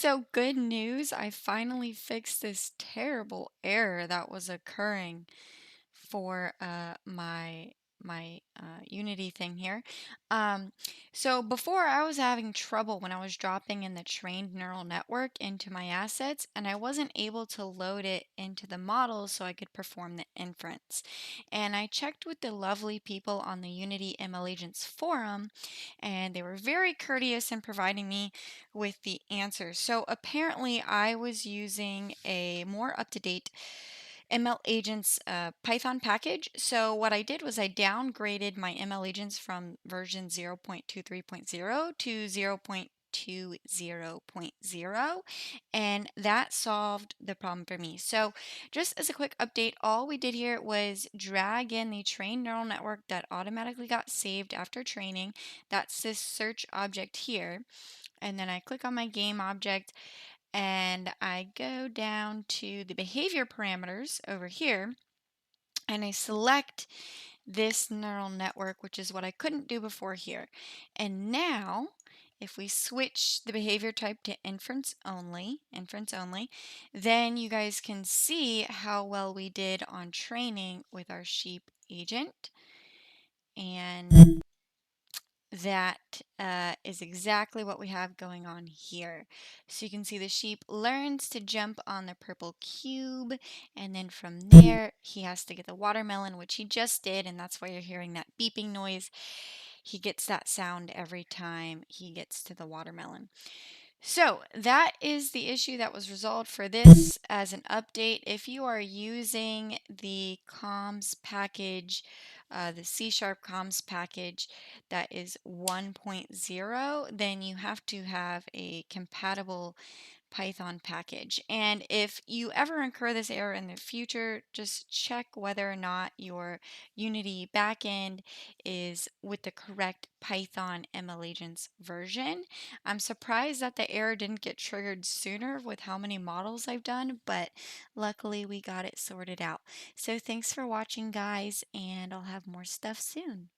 So good news, I finally fixed this terrible error that was occurring for my Unity thing here. Um, so before I was having trouble when I was dropping in the trained neural network into my assets, and I wasn't able to load it into the model so I could perform the inference. And I checked with the lovely people on the Unity mlagents forum, and they were very courteous in providing me with the answers. So apparently I was using a more up-to-date mlagents Python package. So what I did was I downgraded my mlagents from version 0.23.0 to 0.20.0, and that solved the problem for me. So just as a quick update, all we did here was drag in the trained neural network that automatically got saved after training. That's this search object here. And then I click on my game object and I go down to the behavior parameters over here and I select this neural network, which is what I couldn't do before here. And now, if we switch the behavior type to inference only, then you guys can see how well we did on training with our sheep agent. And that is exactly what we have going on here. So you can see the sheep learns to jump on the purple cube, and then from there he has to get the watermelon, which he just did, and that's why you're hearing that beeping noise. He gets that sound every time he gets to the watermelon. So that is the issue that was resolved for this as an update. If you are using the comms package, the C# comms package that is 1.0, then you have to have a compatible Python package. And if you ever incur this error in the future, just check whether or not your Unity backend is with the correct Python mlagents version. I'm surprised that the error didn't get triggered sooner with how many models I've done, but luckily we got it sorted out. So thanks for watching, guys, and I'll have more stuff soon.